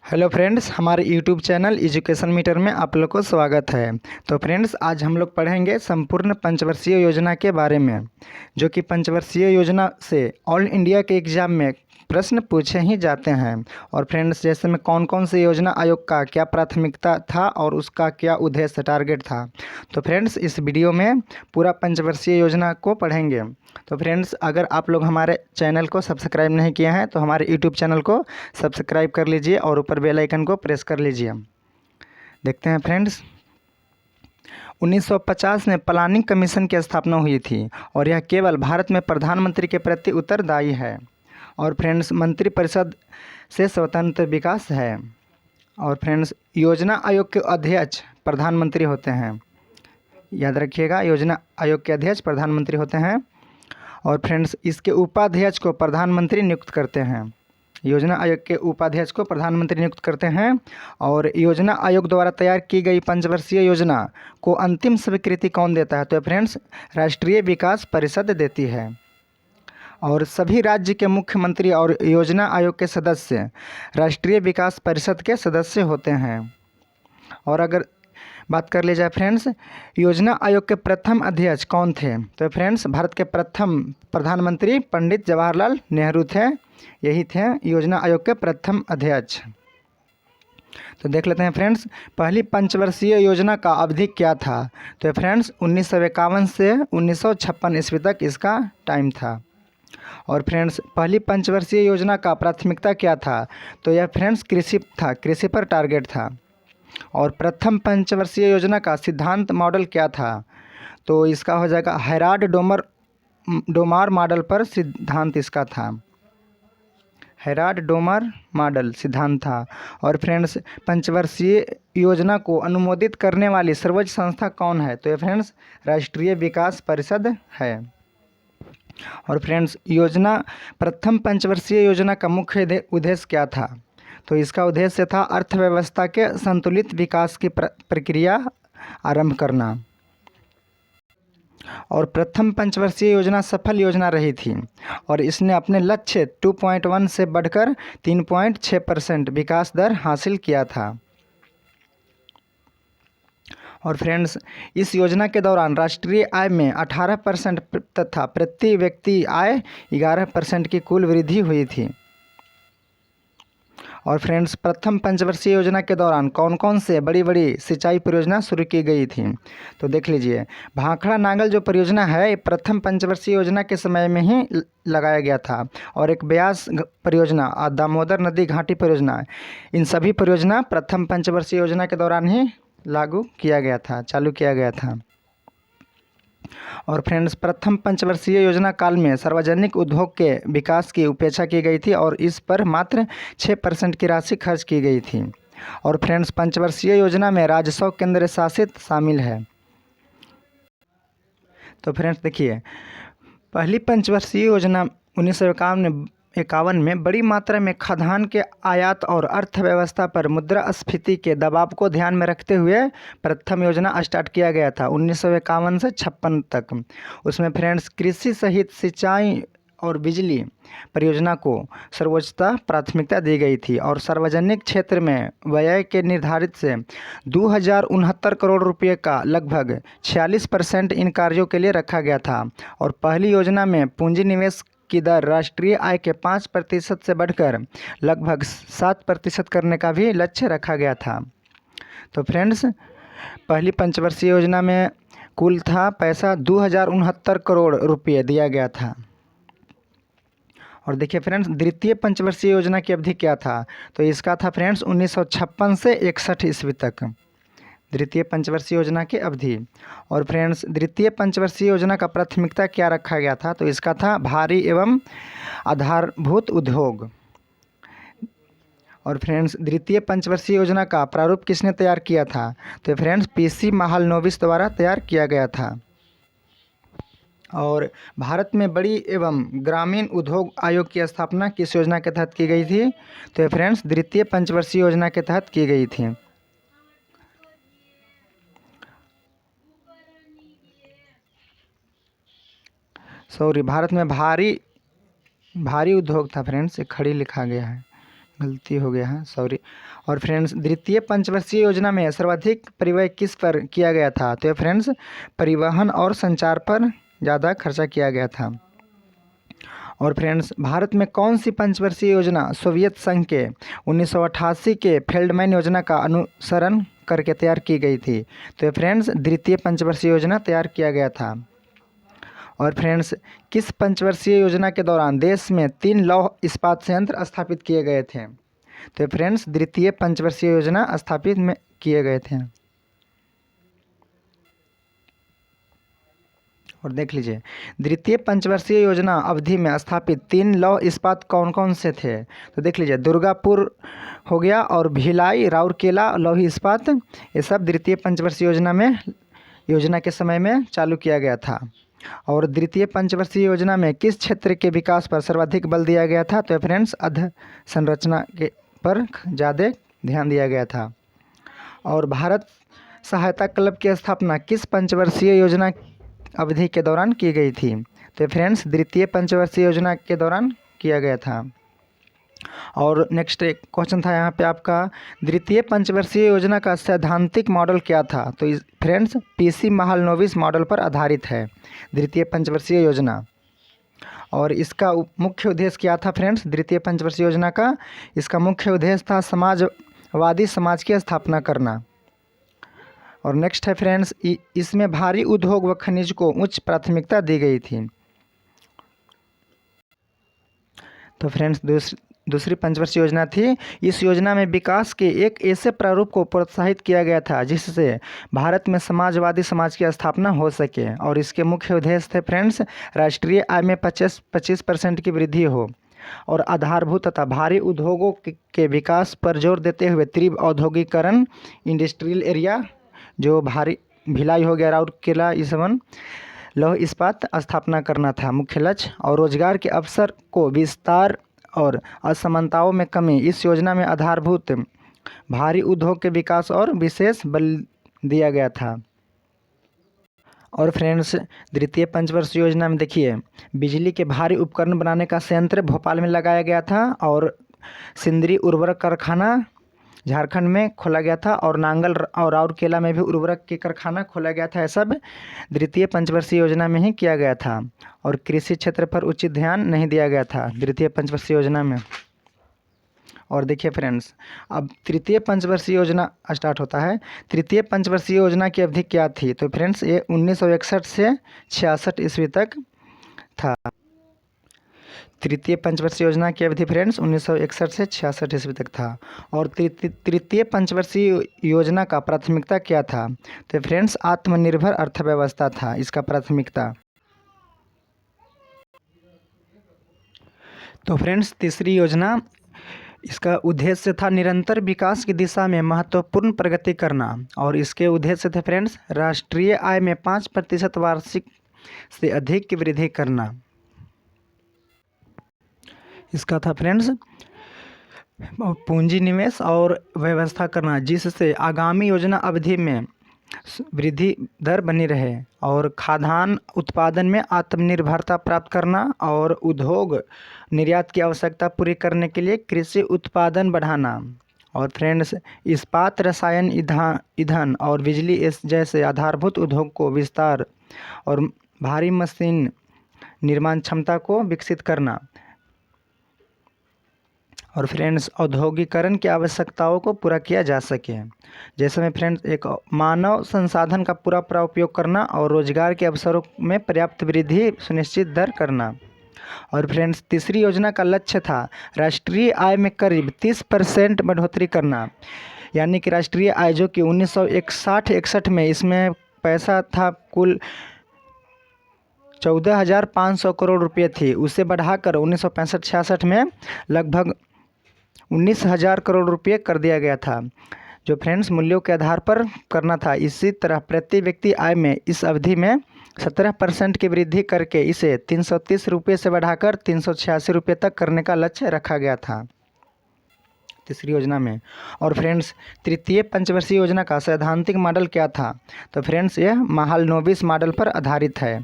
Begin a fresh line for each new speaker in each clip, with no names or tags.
Hello friends, हमारे YouTube channel education metre में आप लोग को स्वागत है। तो फ्रेंड्स, आज हम लोग पढ़ेंगे संपूर्ण पंचवर्षीय योजना के बारे में, जो कि पंचवर्षीय योजना से ऑल इंडिया के एग्ज़ाम में प्रश्न पूछे ही जाते हैं। और फ्रेंड्स, जैसे में कौन कौन सी योजना आयोग का क्या प्राथमिकता था और उसका क्या उद्देश्य टारगेट था। तो फ्रेंड्स, इस वीडियो में पूरा पंचवर्षीय योजना को पढ़ेंगे। तो फ्रेंड्स, अगर आप लोग हमारे चैनल को सब्सक्राइब नहीं किए हैं तो हमारे यूट्यूब चैनल को सब्सक्राइब कर लीजिए और ऊपर बेल आइकन को प्रेस कर लीजिए। देखते हैं फ्रेंड्स, 1950 में प्लानिंग कमीशन की स्थापना हुई थी और यह केवल भारत में प्रधानमंत्री के प्रति उत्तरदायी है। और फ्रेंड्स, मंत्रिपरिषद से स्वतंत्र विकास है। और फ्रेंड्स, योजना आयोग के अध्यक्ष प्रधानमंत्री होते हैं। याद रखिएगा, योजना आयोग के अध्यक्ष प्रधानमंत्री होते हैं। और फ्रेंड्स, इसके उपाध्यक्ष को प्रधानमंत्री नियुक्त करते हैं। योजना आयोग के उपाध्यक्ष को प्रधानमंत्री नियुक्त करते हैं। और योजना आयोग द्वारा तैयार की गई पंचवर्षीय योजना को अंतिम स्वीकृति कौन देता है? तो फ्रेंड्स, राष्ट्रीय विकास परिषद देती है। और सभी राज्य के मुख्यमंत्री और योजना आयोग के सदस्य राष्ट्रीय विकास परिषद के सदस्य होते हैं। और अगर बात कर ली जाए फ्रेंड्स, योजना आयोग के प्रथम अध्यक्ष कौन थे? तो फ्रेंड्स, भारत के प्रथम प्रधानमंत्री पंडित जवाहरलाल नेहरू थे। यही थे योजना आयोग के प्रथम अध्यक्ष। तो देख लेते हैं फ्रेंड्स, पहली पंचवर्षीय योजना का अवधि क्या था? तो फ्रेंड्स, 1951 से 1956 ईस्वी तक इसका टाइम था। और फ्रेंड्स, पहली पंचवर्षीय योजना का प्राथमिकता क्या था? तो यह फ्रेंड्स कृषि था, कृषि पर टारगेट था। और प्रथम पंचवर्षीय योजना का सिद्धांत मॉडल क्या था? तो इसका हो जाएगा हेराल्ड डोमार मॉडल पर सिद्धांत इसका था। हेराल्ड डोमार मॉडल सिद्धांत था। और फ्रेंड्स, पंचवर्षीय योजना को अनुमोदित करने वाली सर्वोच्च संस्था कौन है? तो ये फ्रेंड्स राष्ट्रीय विकास परिषद है। और फ्रेंड्स, प्रथम पंचवर्षीय योजना का मुख्य उद्देश्य क्या था? तो इसका उद्देश्य था अर्थव्यवस्था के संतुलित विकास की प्रक्रिया आरंभ करना। और प्रथम पंचवर्षीय योजना सफल योजना रही थी और इसने अपने लक्ष्य 2.1 से बढ़कर 3.6% विकास दर हासिल किया था। और फ्रेंड्स, इस योजना के दौरान राष्ट्रीय आय में 18% तथा प्रति व्यक्ति आय 11% की कुल वृद्धि हुई थी। और फ्रेंड्स, प्रथम पंचवर्षीय योजना के दौरान कौन कौन से बड़ी बड़ी सिंचाई परियोजना शुरू की गई थी? तो देख लीजिए, भाखड़ा नागल जो परियोजना है ये प्रथम पंचवर्षीय योजना के समय में ही लगाया गया था। और एक ब्यास परियोजना और दामोदर नदी घाटी परियोजना, इन सभी परियोजना प्रथम पंचवर्षीय योजना के दौरान ही लागू किया गया था, चालू किया गया था। और फ्रेंड्स, प्रथम पंचवर्षीय योजना काल में सार्वजनिक उद्योग के विकास की उपेक्षा की गई थी और इस पर मात्र 6% की राशि खर्च की गई थी। और फ्रेंड्स, पंचवर्षीय योजना में राजस्व केंद्र शासित शामिल है। तो फ्रेंड्स देखिए, पहली पंचवर्षीय योजना 1951 में बड़ी मात्रा में खाद्यान्न के आयात और अर्थव्यवस्था पर मुद्रास्फीति के दबाव को ध्यान में रखते हुए प्रथम योजना स्टार्ट किया गया था 1951 से 56 तक। उसमें फ्रेंड्स, कृषि सहित सिंचाई और बिजली परियोजना को सर्वोच्चता प्राथमिकता दी गई थी। और सार्वजनिक क्षेत्र में व्यय के निर्धारित से 2069 करोड़ रुपये का लगभग 46% इन कार्यों के लिए रखा गया था। और पहली योजना में पूंजी निवेश की दर राष्ट्रीय आय के 5% से बढ़कर लगभग 7% करने का भी लक्ष्य रखा गया था। तो फ्रेंड्स, पहली पंचवर्षीय योजना में कुल था पैसा 2069 करोड़ रुपये दिया गया था। और देखिए फ्रेंड्स, द्वितीय पंचवर्षीय योजना की अवधि क्या था? तो इसका था फ्रेंड्स 1956 से 61 ईस्वी तक द्वितीय पंचवर्षीय योजना की अवधि। और फ्रेंड्स, द्वितीय पंचवर्षीय योजना का प्राथमिकता क्या रखा गया था? तो इसका था भारी एवं आधारभूत उद्योग। और फ्रेंड्स, द्वितीय पंचवर्षीय योजना का प्रारूप किसने तैयार किया था? तो फ्रेंड्स, PC महालनोबिस द्वारा तैयार किया गया था। और भारत में बड़ी एवं ग्रामीण उद्योग आयोग की स्थापना किस योजना के तहत की गई थी? तो फ्रेंड्स, द्वितीय पंचवर्षीय योजना के तहत की गई थी। भारत में भारी उद्योग था फ्रेंड्स, ये खड़ी लिखा गया है, गलती हो गया है, सॉरी। और फ्रेंड्स द्वितीय पंचवर्षीय योजना में सर्वाधिक परिव्यय किस पर किया गया था? तो फ्रेंड्स परिवहन और संचार पर ज़्यादा खर्चा किया गया था। और फ्रेंड्स भारत में कौन सी पंचवर्षीय योजना सोवियत संघ के 1988 के फेल्डमैन योजना का अनुसरण करके तैयार की गई थी? तो फ्रेंड्स द्वितीय पंचवर्षीय योजना तैयार किया गया था। और फ्रेंड्स किस पंचवर्षीय योजना के दौरान देश में 3 लौह इस्पात संयंत्र स्थापित किए गए थे? तो फ्रेंड्स द्वितीय पंचवर्षीय योजना स्थापित में किए गए थे। और देख लीजिए द्वितीय पंचवर्षीय योजना अवधि में स्थापित 3 लौह इस्पात कौन कौन से थे? तो देख लीजिए दुर्गापुर हो गया और भिलाई, राउरकेला लौह इस्पात, ये सब द्वितीय पंचवर्षीय योजना के समय में चालू किया गया था। और द्वितीय पंचवर्षीय योजना में किस क्षेत्र के विकास पर सर्वाधिक बल दिया गया था? तो फ्रेंड्स अधोसंरचना के पर ज़्यादा ध्यान दिया गया था। और भारत सहायता क्लब की स्थापना किस पंचवर्षीय योजना अवधि के दौरान की गई थी? तो फ्रेंड्स द्वितीय पंचवर्षीय योजना के दौरान किया गया था। और नेक्स्ट एक क्वेश्चन था यहाँ पे आपका, द्वितीय पंचवर्षीय योजना का सैद्धांतिक मॉडल क्या था? तो फ्रेंड्स पीसी महालनोबिस मॉडल पर आधारित है द्वितीय पंचवर्षीय योजना। और इसका मुख्य उद्देश्य क्या था फ्रेंड्स? द्वितीय पंचवर्षीय योजना का इसका मुख्य उद्देश्य था समाजवादी समाज की स्थापना करना। और नेक्स्ट है फ्रेंड्स इसमें भारी उद्योग व खनिज को उच्च प्राथमिकता दी गई थी। तो फ्रेंड्स दूसरी पंचवर्षीय योजना थी। इस योजना में विकास के एक ऐसे प्रारूप को प्रोत्साहित किया गया था जिससे भारत में समाजवादी समाज की स्थापना हो सके। और इसके मुख्य उद्देश्य थे फ्रेंड्स राष्ट्रीय आय में 25% की वृद्धि हो और आधारभूत तथा भारी उद्योगों के विकास पर जोर देते हुए तीव्र औद्योगिकरण, इंडस्ट्रियल एरिया जो भारी भिलाई हो गया, राउरकेला, इसवन लौह इस्पात स्थापना करना था मुख्य लक्ष्य। और रोजगार के अवसर को विस्तार और असमानताओं में कमी, इस योजना में आधारभूत भारी उद्योग के विकास और विशेष बल दिया गया था। और फ्रेंड्स द्वितीय पंचवर्षीय योजना में देखिए बिजली के भारी उपकरण बनाने का संयंत्र भोपाल में लगाया गया था और सिंदरी उर्वरक कारखाना झारखंड में खोला गया था और नांगल और राउरकेला में भी उर्वरक के कारखाना खोला गया था। यह सब द्वितीय पंचवर्षीय योजना में ही किया गया था। और कृषि क्षेत्र पर उचित ध्यान नहीं दिया गया था द्वितीय पंचवर्षीय योजना में। और देखिए फ्रेंड्स अब तृतीय पंचवर्षीय योजना स्टार्ट होता है। तृतीय पंचवर्षीय योजना की अवधि क्या थी? तो फ्रेंड्स ये 1961 से 66 ईस्वी तक था। तृतीय पंचवर्षीय योजना की अवधि फ्रेंड्स 1961 से 66 ईस्वी तक था। और तृतीय पंचवर्षीय योजना का प्राथमिकता क्या था? तो फ्रेंड्स आत्मनिर्भर अर्थव्यवस्था था इसका प्राथमिकता। तो फ्रेंड्स तीसरी योजना इसका उद्देश्य था निरंतर विकास की दिशा में महत्वपूर्ण प्रगति करना। और इसके उद्देश्य थे फ्रेंड्स राष्ट्रीय आय में 5% वार्षिक से अधिक की वृद्धि करना। इसका था फ्रेंड्स पूंजी निवेश और व्यवस्था करना जिससे आगामी योजना अवधि में वृद्धि दर बनी रहे। और खाद्यान्न उत्पादन में आत्मनिर्भरता प्राप्त करना और उद्योग निर्यात की आवश्यकता पूरी करने के लिए कृषि उत्पादन बढ़ाना। और फ्रेंड्स इस्पात, रसायन, ईंधन और बिजली जैसे आधारभूत उद्योग को विस्तार और भारी मशीन निर्माण क्षमता को विकसित करना। और फ्रेंड्स औद्योगिकरण की आवश्यकताओं को पूरा किया जा सके, जैसे में फ्रेंड्स एक मानव संसाधन का पूरा उपयोग करना और रोजगार के अवसरों में पर्याप्त वृद्धि सुनिश्चित दर करना। और फ्रेंड्स तीसरी योजना का लक्ष्य था राष्ट्रीय आय में करीब 30% बढ़ोतरी करना, यानी कि राष्ट्रीय आय जो कि 1961 में इसमें पैसा था कुल 14,500 करोड़ रुपये थी, उसे बढ़ाकर 1965-66 में लगभग 19,000 करोड़ रुपये कर दिया गया था, जो फ्रेंड्स मूल्यों के आधार पर करना था। इसी तरह प्रति व्यक्ति आय में इस अवधि में 17% की वृद्धि करके इसे 330 रुपये से बढ़ाकर 386 रुपये तक करने का लक्ष्य रखा गया था तीसरी योजना में। और फ्रेंड्स तृतीय पंचवर्षीय योजना का सैद्धांतिक मॉडल क्या था? तो फ्रेंड्स यह महालनोबिस मॉडल पर आधारित है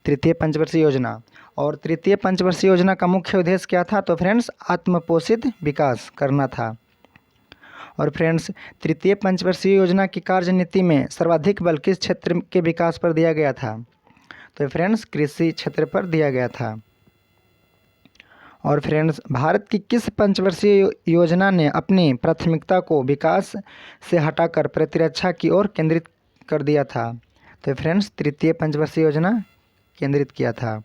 तृतीय पंचवर्षीय योजना। और तृतीय पंचवर्षीय योजना का मुख्य उद्देश्य क्या था? तो फ्रेंड्स आत्मपोषित विकास करना था। और फ्रेंड्स तृतीय पंचवर्षीय योजना की कार्यनीति में सर्वाधिक बल किस क्षेत्र के विकास पर दिया गया था? तो फ्रेंड्स कृषि क्षेत्र पर दिया गया था। और फ्रेंड्स भारत की किस पंचवर्षीय योजना ने अपनी प्राथमिकता को विकास से हटाकर प्रतिरक्षा की ओर केंद्रित कर दिया था? तो फ्रेंड्स तृतीय पंचवर्षीय योजना केंद्रित किया था।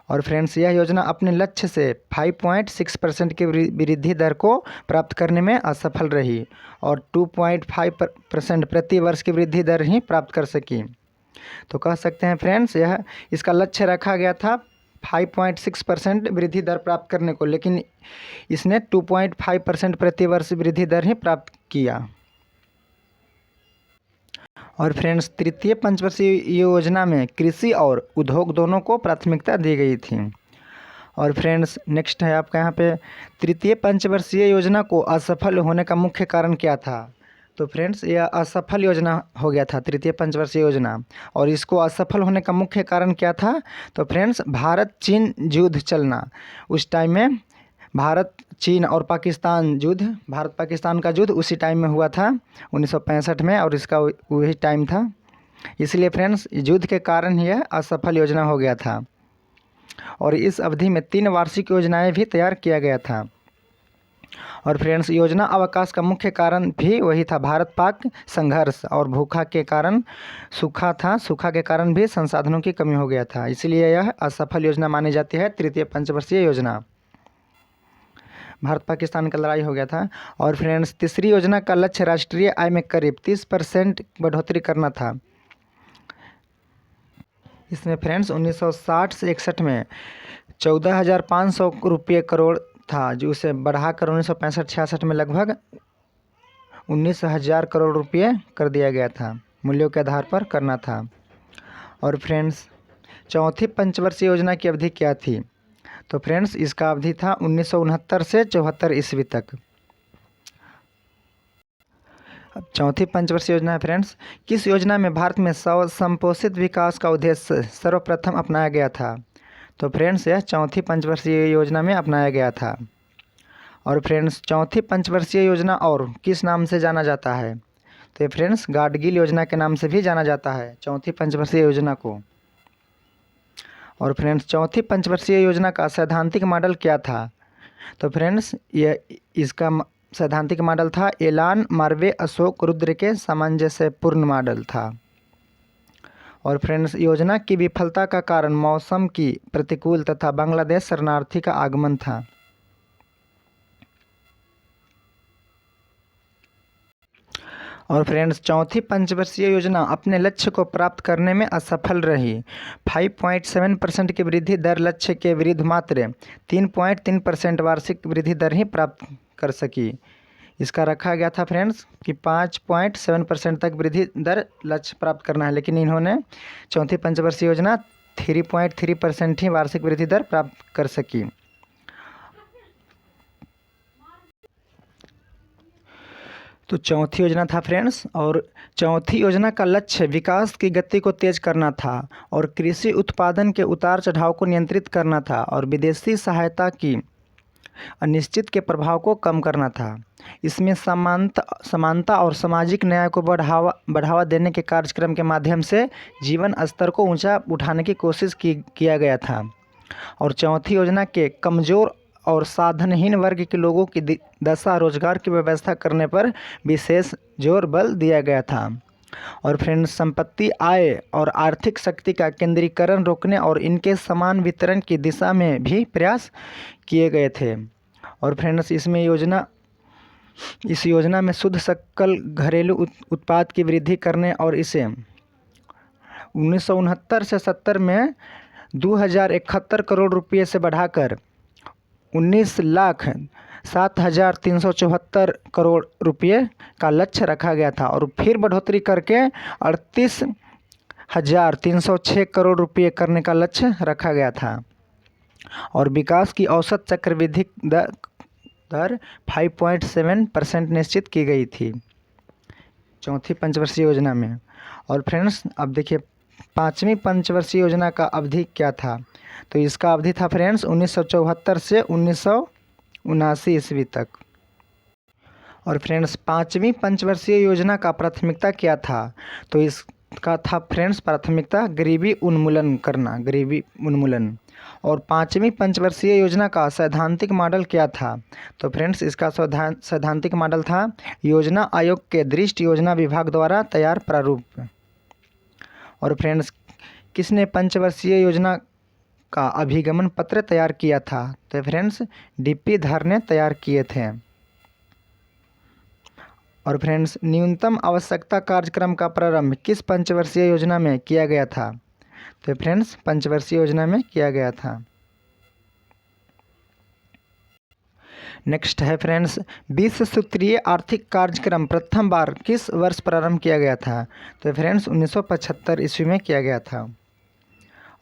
और फ्रेंड्स यह योजना अपने लक्ष्य से 5.6% की वृद्धि दर को प्राप्त करने में असफल रही और 2.5% प्रति वर्ष की वृद्धि दर ही प्राप्त कर सकी। तो कह सकते हैं फ्रेंड्स यह इसका लक्ष्य रखा गया था 5.6% वृद्धि दर प्राप्त करने को, लेकिन इसने 2.5% प्रति वर्ष वृद्धि दर ही प्राप्त किया। और फ्रेंड्स तृतीय पंचवर्षीय योजना में कृषि और उद्योग दोनों को प्राथमिकता दी गई थी। और फ्रेंड्स नेक्स्ट है आपका यहाँ पे तृतीय पंचवर्षीय योजना को असफल होने का मुख्य कारण क्या था? तो फ्रेंड्स यह असफल योजना हो गया था तृतीय पंचवर्षीय योजना। और इसको असफल होने का मुख्य कारण क्या था? तो फ्रेंड्स भारत चीन युद्ध चलना। उस टाइम में भारत चीन और पाकिस्तान युद्ध, भारत पाकिस्तान का युद्ध उसी टाइम में हुआ था 1965 में, और इसका वही टाइम था। इसलिए फ्रेंड्स युद्ध के कारण यह असफल योजना हो गया था। और इस अवधि में 3 वार्षिक योजनाएं भी तैयार किया गया था। और फ्रेंड्स योजना अवकाश का मुख्य कारण भी वही था, भारत पाक संघर्ष और भूखा के कारण सूखा था, सूखा के कारण भी संसाधनों की कमी हो गया था। इसलिए यह असफल योजना मानी जाती है तृतीय पंचवर्षीय योजना। भारत पाकिस्तान का लड़ाई हो गया था। और फ्रेंड्स तीसरी योजना का लक्ष्य राष्ट्रीय आय में करीब 30% बढ़ोतरी करना था। इसमें फ्रेंड्स 1960 से 61 में 14,500 रुपये करोड़ था, जो उसे बढ़ाकर 1965-66 में लगभग 19,000 करोड़ रुपये कर दिया गया था। मूल्यों के आधार पर करना था। और फ्रेंड्स चौथी पंचवर्षीय योजना की अवधि क्या थी? तो फ्रेंड्स इसका अवधि था 1969 से 74 ईस्वी तक। अब चौथी पंचवर्षीय योजना है फ्रेंड्स, किस योजना में भारत में स्वसंपोषित विकास का उद्देश्य सर्वप्रथम अपनाया गया था? तो फ्रेंड्स यह चौथी पंचवर्षीय योजना में अपनाया गया था। और फ्रेंड्स चौथी पंचवर्षीय योजना और किस नाम से जाना जाता है? तो फ्रेंड्स गाडगिल योजना के नाम से भी जाना जाता है चौथी पंचवर्षीय योजना को। और फ्रेंड्स चौथी पंचवर्षीय योजना का सैद्धांतिक मॉडल क्या था? तो फ्रेंड्स यह इसका सैद्धांतिक मॉडल था एलान मार्वे अशोक रुद्र के सामंजस्यपूर्ण मॉडल था। और फ्रेंड्स योजना की विफलता का कारण मौसम की प्रतिकूल तथा बांग्लादेश शरणार्थी का आगमन था। और फ्रेंड्स चौथी पंचवर्षीय योजना अपने लक्ष्य को प्राप्त करने में असफल रही। 5.7% की वृद्धि दर लक्ष्य के विरुद्ध मात्र 3.3% वार्षिक वृद्धि दर ही प्राप्त कर सकी। इसका रखा गया था फ्रेंड्स कि 5.7% तक वृद्धि दर लक्ष्य प्राप्त करना है, लेकिन इन्होंने चौथी पंचवर्षीय योजना 3.3% ही वार्षिक वृद्धि दर प्राप्त कर सकी। तो चौथी योजना था फ्रेंड्स। और चौथी योजना का लक्ष्य विकास की गति को तेज करना था और कृषि उत्पादन के उतार चढ़ाव को नियंत्रित करना था और विदेशी सहायता की अनिश्चित के प्रभाव को कम करना था। इसमें समानता और सामाजिक न्याय को बढ़ावा देने के कार्यक्रम के माध्यम से जीवन स्तर को ऊंचा उठाने की कोशिश किया गया था। और चौथी योजना के कमज़ोर और साधनहीन वर्ग के लोगों की दशा रोजगार की व्यवस्था करने पर विशेष जोर बल दिया गया था। और फ्रेंड्स संपत्ति आय और आर्थिक शक्ति का केंद्रीकरण रोकने और इनके समान वितरण की दिशा में भी प्रयास किए गए थे। और फ्रेंड्स इस योजना में शुद्ध सकल घरेलू उत्पाद की वृद्धि करने और इसे 1969 से 70 में 2,071 करोड़ रुपये से बढ़ाकर 19,07,374 करोड़ रुपये का लक्ष्य रखा गया था और फिर बढ़ोतरी करके 38,306 करोड़ रुपये करने का लक्ष्य रखा गया था। और विकास की औसत चक्रवृद्धि दर 5.7% निश्चित की गई थी चौथी पंचवर्षीय योजना में। और फ्रेंड्स अब देखिए पाँचवीं पंचवर्षीय योजना का अवधि क्या था? तो इसका अवधि था फ्रेंड्स 1974 से 1979 ईस्वी तक। और फ्रेंड्स पाँचवीं पंचवर्षीय योजना का प्राथमिकता क्या था? तो इसका था फ्रेंड्स प्राथमिकता गरीबी उन्मूलन करना, गरीबी उन्मूलन। और पाँचवीं पंचवर्षीय योजना का सैद्धांतिक मॉडल क्या था? तो फ्रेंड्स इसका सैद्धांतिक मॉडल था योजना आयोग के दृष्टि योजना विभाग द्वारा तैयार प्रारूप। और फ्रेंड्स किसने पंचवर्षीय योजना का अभिगमन पत्र तैयार किया था? तो फ्रेंड्स डीपी धर ने तैयार किए थे। और फ्रेंड्स न्यूनतम आवश्यकता कार्यक्रम का प्रारंभ किस पंचवर्षीय योजना में किया गया था? तो फ्रेंड्स पंचवर्षीय योजना में किया गया था। नेक्स्ट है फ्रेंड्स 20 सूत्रीय आर्थिक कार्यक्रम प्रथम बार किस वर्ष प्रारंभ किया गया था? तो फ्रेंड्स 1975 ईस्वी में किया गया था।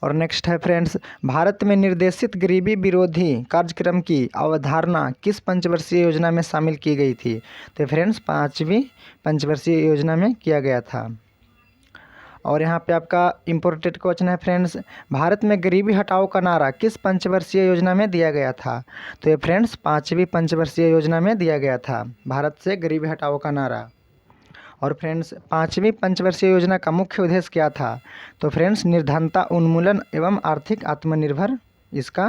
और नेक्स्ट है फ्रेंड्स भारत में निर्देशित गरीबी विरोधी कार्यक्रम की अवधारणा किस पंचवर्षीय योजना में शामिल की गई थी? तो फ्रेंड्स पाँचवीं पंचवर्षीय योजना में किया गया था। और यहाँ पे आपका इम्पोर्टेंट क्वेश्चन है फ्रेंड्स भारत में गरीबी हटाओ का नारा किस पंचवर्षीय योजना में दिया गया था? तो ये फ्रेंड्स पाँचवीं पंचवर्षीय योजना में दिया गया था भारत से गरीबी हटाओ का नारा। और फ्रेंड्स पाँचवीं पंचवर्षीय योजना का मुख्य उद्देश्य क्या था? तो फ्रेंड्स निर्धनता उन्मूलन एवं आर्थिक आत्मनिर्भर इसका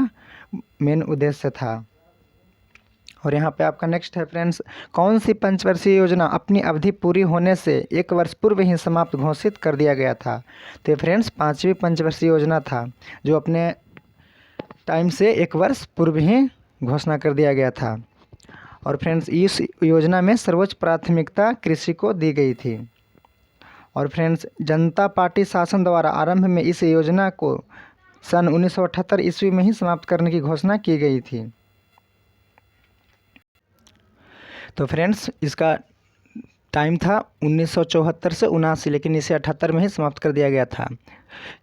मेन उद्देश्य था। और यहाँ पे आपका नेक्स्ट है फ्रेंड्स कौन सी पंचवर्षीय योजना अपनी अवधि पूरी होने से 1 वर्ष पूर्व ही समाप्त घोषित कर दिया गया था? तो फ्रेंड्स पाँचवीं पंचवर्षीय योजना था जो अपने टाइम से 1 वर्ष पूर्व ही घोषणा कर दिया गया था। और फ्रेंड्स इस योजना में सर्वोच्च प्राथमिकता कृषि को दी गई थी। और फ्रेंड्स जनता पार्टी शासन द्वारा आरंभ में इस योजना को सन 1978 ईस्वी में ही समाप्त करने की घोषणा की गई थी। तो फ्रेंड्स इसका टाइम था 1974 से 1979 लेकिन इसे 78 में ही समाप्त कर दिया गया था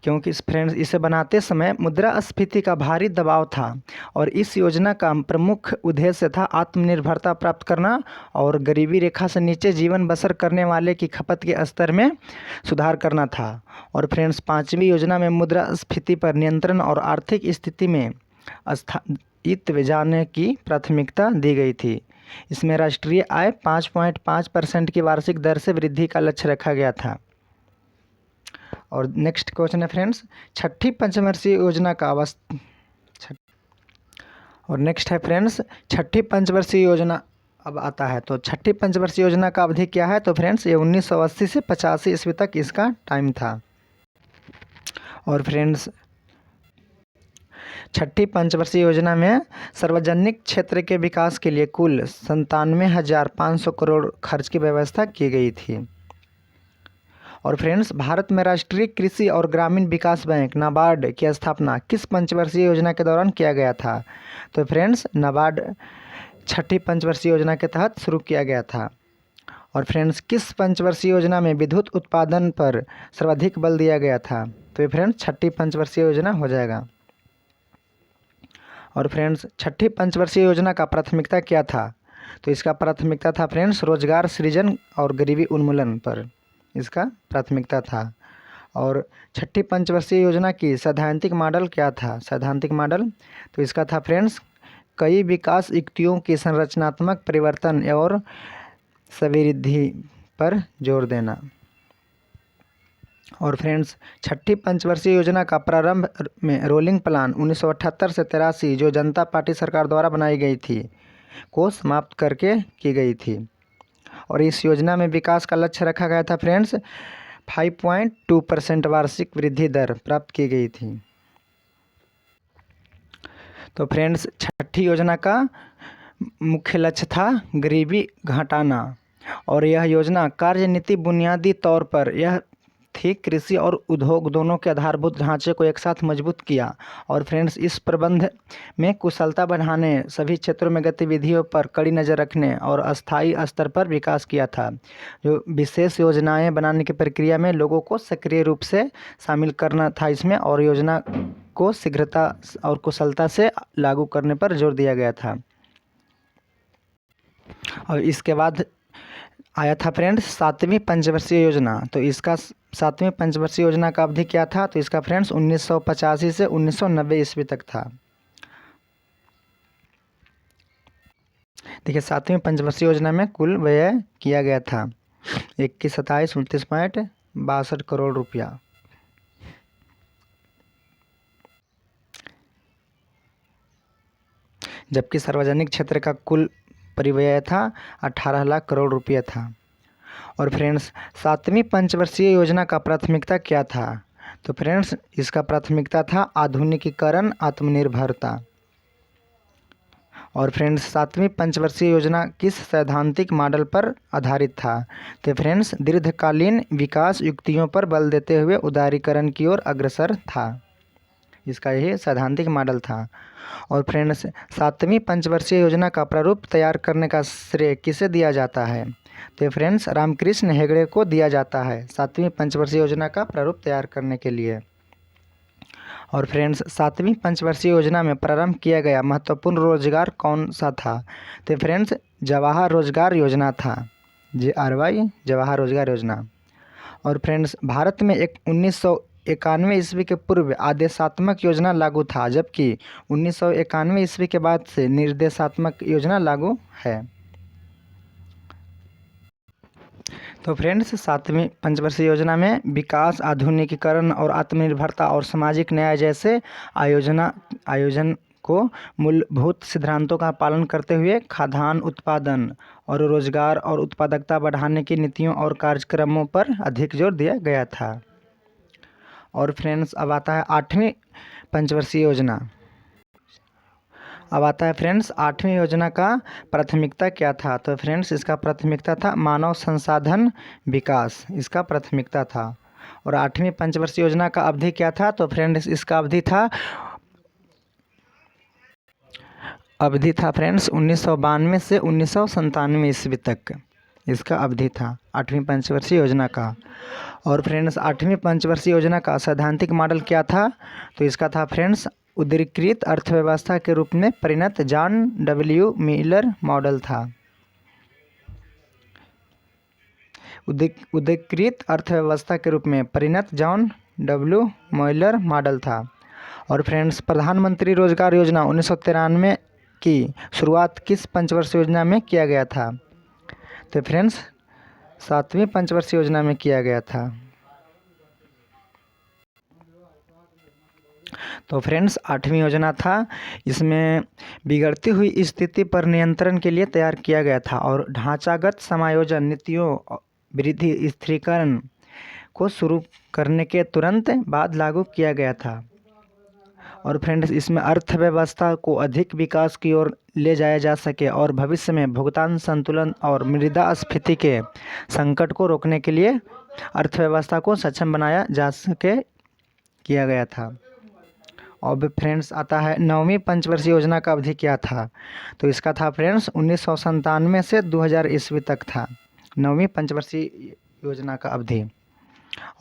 क्योंकि फ्रेंड्स इसे बनाते समय मुद्रास्फीति का भारी दबाव था। और इस योजना का प्रमुख उद्देश्य था आत्मनिर्भरता प्राप्त करना और गरीबी रेखा से नीचे जीवन बसर करने वाले की खपत के स्तर में सुधार करना था। और फ्रेंड्स पाँचवीं योजना में मुद्रास्फीति पर नियंत्रण और आर्थिक स्थिति में स्थायित्व जाने की प्राथमिकता दी गई थी। इसमें राष्ट्रीय आय 5.5% की वार्षिक दर से वृद्धि का लक्ष्य रखा गया था। और नेक्स्ट क्वेश्चन है फ्रेंड्स छठी पंचवर्षीय योजना का और नेक्स्ट है फ्रेंड्स छठी पंचवर्षीय योजना अब आता है। तो छठी पंचवर्षीय योजना का अवधि क्या है? तो फ्रेंड्स ये 1980 से 85 ईस्वी तक इसका टाइम था। और फ्रेंड्स छठी पंचवर्षीय योजना में सार्वजनिक क्षेत्र के विकास के लिए कुल 97,500 करोड़ खर्च की व्यवस्था की गई थी। और फ्रेंड्स भारत में राष्ट्रीय कृषि और ग्रामीण विकास बैंक नाबार्ड की स्थापना किस पंचवर्षीय योजना के दौरान किया गया था? तो फ्रेंड्स नाबार्ड छठी पंचवर्षीय योजना के तहत शुरू किया गया था। और फ्रेंड्स किस पंचवर्षीय योजना में विद्युत उत्पादन पर सर्वाधिक बल दिया गया था? तो फ्रेंड्स छठी पंचवर्षीय योजना हो जाएगा। और फ्रेंड्स छठी पंचवर्षीय योजना का प्राथमिकता क्या था? तो इसका प्राथमिकता था फ्रेंड्स रोजगार सृजन और गरीबी उन्मूलन पर इसका प्राथमिकता था। और छठी पंचवर्षीय योजना की सैद्धांतिक मॉडल क्या था? सैद्धांतिक मॉडल तो इसका था फ्रेंड्स कई विकास युक्तियों की संरचनात्मक परिवर्तन और समृद्धि पर जोर देना। और फ्रेंड्स छठी पंचवर्षीय योजना का प्रारंभ में रोलिंग प्लान 1978 से 83 जो जनता पार्टी सरकार द्वारा बनाई गई थी को समाप्त करके की गई थी। और इस योजना में विकास का लक्ष्य रखा गया था फ्रेंड्स 5.2% वार्षिक वृद्धि दर प्राप्त की गई थी। तो फ्रेंड्स छठी योजना का मुख्य लक्ष्य था गरीबी घटाना। और यह योजना कार्यनीति बुनियादी तौर पर यह थी कृषि और उद्योग दोनों के आधारभूत ढांचे को एक साथ मजबूत किया। और फ्रेंड्स इस प्रबंध में कुशलता बढ़ाने, सभी क्षेत्रों में गतिविधियों पर कड़ी नज़र रखने और अस्थायी स्तर पर विकास किया था। जो विशेष योजनाएं बनाने की प्रक्रिया में लोगों को सक्रिय रूप से शामिल करना था इसमें, और योजना को शीघ्रता और कुशलता से लागू करने पर जोर दिया गया था। और इसके बाद आया था फ्रेंड्स 7वीं पंचवर्षीय योजना। तो इसका 7वीं पंचवर्षीय योजना का अवधि क्या था? तो इसका फ्रेंड्स 1985 से 1990 ईस्वी तक था। देखिए 7वीं पंचवर्षीय योजना में कुल व्यय किया गया था 21,27,29.62 करोड़ रुपया। जबकि सार्वजनिक क्षेत्र का कुल परिव्यय था 18 लाख करोड़ रुपया था। और फ्रेंड्स 7वीं पंचवर्षीय योजना का प्राथमिकता क्या था? तो फ्रेंड्स इसका प्राथमिकता था आधुनिकीकरण, आत्मनिर्भरता। और फ्रेंड्स 7वीं पंचवर्षीय योजना किस सैद्धांतिक मॉडल पर आधारित था? तो फ्रेंड्स दीर्घकालीन विकास युक्तियों पर बल देते हुए उदारीकरण की ओर अग्रसर था। इसका यही सैद्धांतिक मॉडल था। और फ्रेंड्स 7वीं पंचवर्षीय योजना का प्रारूप तैयार करने का श्रेय किसे दिया जाता है? तो फ्रेंड्स रामकृष्ण हेगड़े को दिया जाता है 7वीं पंचवर्षीय योजना का प्रारूप तैयार करने के लिए। और फ्रेंड्स 7वीं पंचवर्षीय योजना में प्रारंभ किया गया महत्वपूर्ण रोजगार कौन सा था? तो फ्रेंड्स जवाहर रोजगार योजना था, JRY जवाहर रोजगार योजना। और फ्रेंड्स भारत में 1991 ईस्वी के पूर्व आदेशात्मक योजना लागू था, जबकि 1991 ईस्वी के बाद से निर्देशात्मक योजना लागू है। तो फ्रेंड्स 7वीं पंचवर्षीय योजना में विकास, आधुनिकीकरण और आत्मनिर्भरता और सामाजिक न्याय जैसे आयोजन को मूलभूत सिद्धांतों का पालन करते हुए खाद्यान्न उत्पादन और रोजगार और उत्पादकता बढ़ाने की नीतियों और कार्यक्रमों पर अधिक जोर दिया गया था। और फ्रेंड्स अब आता है 8वीं पंचवर्षीय योजना। अब आता है फ्रेंड्स 8वीं योजना का प्राथमिकता क्या था? तो फ्रेंड्स इसका प्राथमिकता था मानव संसाधन विकास, इसका प्राथमिकता था। और 8वीं पंचवर्षीय योजना का अवधि क्या था? तो फ्रेंड्स इसका अवधि था फ्रेंड्स 1992 से 1997 ईस्वी तक इसका अवधि था 8वीं पंचवर्षीय योजना का। और फ्रेंड्स 8वीं पंचवर्षीय योजना का सैद्धांतिक मॉडल क्या था? तो इसका था फ्रेंड्स उदारीकृत अर्थव्यवस्था के रूप में परिणत जॉन W मिलर मॉडल था। उदारीकृत अर्थव्यवस्था के रूप में परिणत जॉन W मिलर मॉडल था। और फ्रेंड्स प्रधानमंत्री रोजगार योजना 1993 की शुरुआत किस पंचवर्षीय योजना में किया गया था? तो फ्रेंड्स 7वीं पंचवर्षीय योजना में किया गया था। तो फ्रेंड्स 8वीं योजना था, इसमें बिगड़ती हुई स्थिति पर नियंत्रण के लिए तैयार किया गया था और ढांचागत समायोजन नीतियों वृद्धि स्थिरीकरण को शुरू करने के तुरंत बाद लागू किया गया था। और फ्रेंड्स इसमें अर्थव्यवस्था को अधिक विकास की ओर ले जाया जा सके और भविष्य में भुगतान संतुलन और मुद्रास्फीति के संकट को रोकने के लिए अर्थव्यवस्था को सक्षम बनाया जा सके किया गया था। अब फ्रेंड्स आता है 9वीं पंचवर्षीय योजना का अवधि क्या था? तो इसका था फ्रेंड्स 1997 से 2000 ईस्वी तक था 9वीं पंचवर्षीय योजना का अवधि।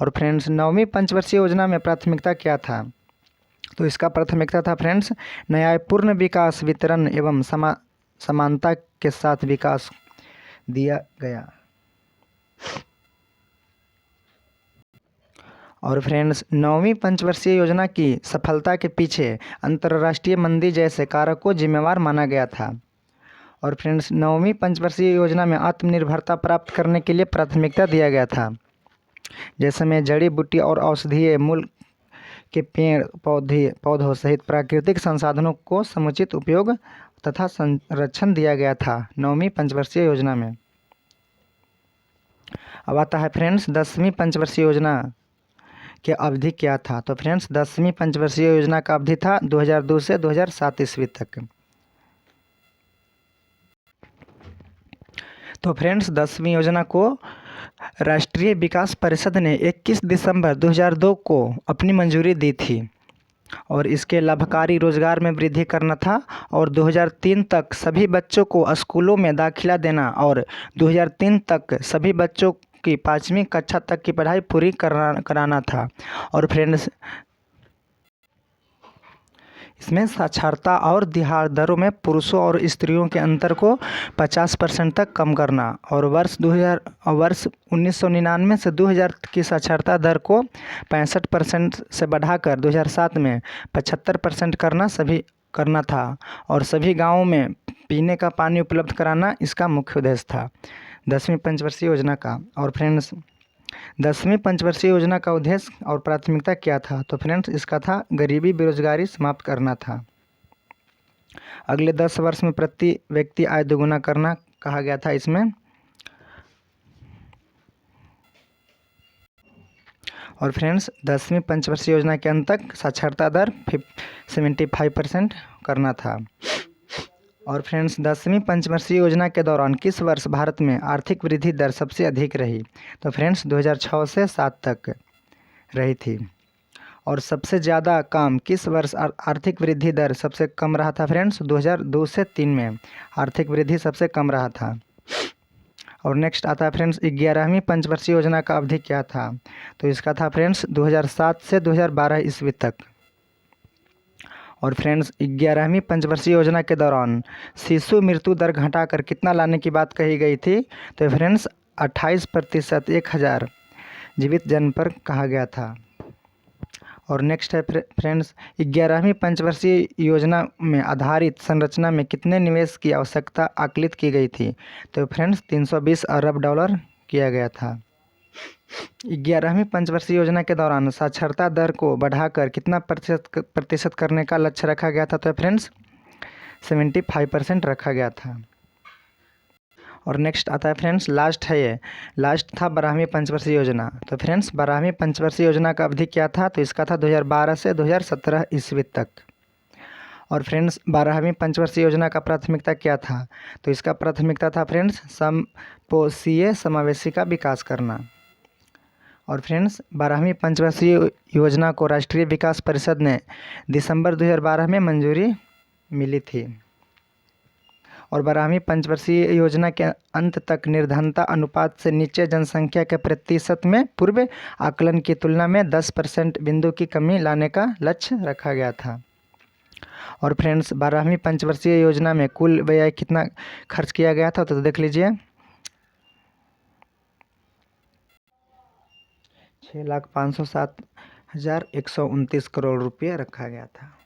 और फ्रेंड्स 9वीं पंचवर्षीय योजना में प्राथमिकता क्या था? तो इसका प्राथमिकता था फ्रेंड्स न्यायपूर्ण विकास, वितरण एवं समानता के साथ विकास दिया गया। और फ्रेंड्स 9वीं पंचवर्षीय योजना की सफलता के पीछे अंतर्राष्ट्रीय मंदी जैसे कारक को जिम्मेवार माना गया था। और फ्रेंड्स 9वीं पंचवर्षीय योजना में आत्मनिर्भरता प्राप्त करने के लिए प्राथमिकता दिया गया था, जैसे में जड़ी बूटी और औषधीय मूल के पेड़ पौधों सहित प्राकृतिक संसाधनों को समुचित उपयोग तथा संरक्षण दिया गया था 9वीं पंचवर्षीय योजना में। अब आता है फ्रेंड्स 10वीं पंचवर्षीय योजना की अवधि क्या था? तो फ्रेंड्स 10वीं पंचवर्षीय योजना का अवधि था 2002 से 2007 ईस्वी तक। तो फ्रेंड्स 10वीं योजना को राष्ट्रीय विकास परिषद ने 21 दिसंबर 2002 को अपनी मंजूरी दी थी और इसके लाभकारी रोजगार में वृद्धि करना था और 2003 तक सभी बच्चों को स्कूलों में दाखिला देना और 2003 तक सभी बच्चों की 5वीं कक्षा तक की पढ़ाई पूरी कराना था। और फ्रेंड्स इसमें साक्षरता और देहात दरों में पुरुषों और स्त्रियों के अंतर को 50% तक कम करना, और वर्ष 1999 से 2000 की साक्षरता दर को 65% से बढ़ाकर 2007 में 75% करना था, और सभी गाँवों में पीने का पानी उपलब्ध कराना इसका मुख्य उद्देश्य था 10वीं पंचवर्षीय योजना का। और फ्रेंड्स 10वीं पंचवर्षीय योजना का उद्देश्य और प्राथमिकता क्या था? तो फ्रेंड्स इसका था गरीबी बेरोजगारी समाप्त करना था। अगले 10 वर्ष में प्रति व्यक्ति आय दोगुना करना कहा गया था इसमें। और फ्रेंड्स 10वीं पंचवर्षीय योजना के अंत तक साक्षरता दर 75% करना था। और फ्रेंड्स 10वीं पंचवर्षीय योजना के दौरान किस वर्ष भारत में आर्थिक वृद्धि दर सबसे अधिक रही? तो फ्रेंड्स 2006 से 7 तक रही थी। और सबसे ज़्यादा काम किस वर्ष आर्थिक वृद्धि दर सबसे कम रहा था? फ्रेंड्स 2002 से 3 में आर्थिक वृद्धि सबसे कम रहा था। और नेक्स्ट आता है फ्रेंड्स 11वीं पंचवर्षीय योजना का अवधि क्या था? तो इसका था फ्रेंड्स 2007 से 2012 ईस्वी तक। और फ्रेंड्स 11वीं पंचवर्षीय योजना के दौरान शिशु मृत्यु दर घटाकर कितना लाने की बात कही गई थी? तो फ्रेंड्स 28% 1000 जीवित जन्म पर कहा गया था। और नेक्स्ट है फ्रेंड्स 11वीं पंचवर्षीय योजना में आधारित संरचना में कितने निवेश की आवश्यकता आकलित की गई थी? तो फ्रेंड्स 320 अरब डॉलर किया गया था। 11वीं पंचवर्षीय योजना के दौरान साक्षरता दर को बढ़ाकर कितना प्रतिशत करने का लक्ष्य रखा गया था? तो फ्रेंड्स 75% रखा गया था। और नेक्स्ट आता है फ्रेंड्स लास्ट था 12वीं पंचवर्षीय योजना। तो फ्रेंड्स 12वीं पंचवर्षीय योजना का अवधि क्या था? तो इसका था 2012 से 2017 ईस्वी तक। और फ्रेंड्स 12वीं पंचवर्षीय योजना का प्राथमिकता क्या था? तो इसका प्राथमिकता था फ्रेंड्स समपोषीय समावेशी का विकास करना। और फ्रेंड्स 12वीं पंचवर्षीय योजना को राष्ट्रीय विकास परिषद ने दिसंबर 2012 में मंजूरी मिली थी। और 12वीं पंचवर्षीय योजना के अंत तक निर्धनता अनुपात से नीचे जनसंख्या के प्रतिशत में पूर्व आकलन की तुलना में 10% बिंदु की कमी लाने का लक्ष्य रखा गया था। और फ्रेंड्स 12वीं पंचवर्षीय योजना में कुल व्यय कितना खर्च किया गया था? तो देख लीजिए 6,507,129 करोड़ रुपये रखा गया था।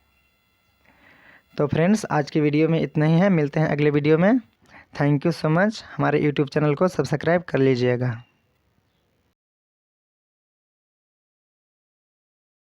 तो फ्रेंड्स आज की वीडियो में इतना ही है, मिलते हैं अगले वीडियो में। Thank you so much. हमारे यूट्यूब चैनल को सब्सक्राइब कर लीजिएगा।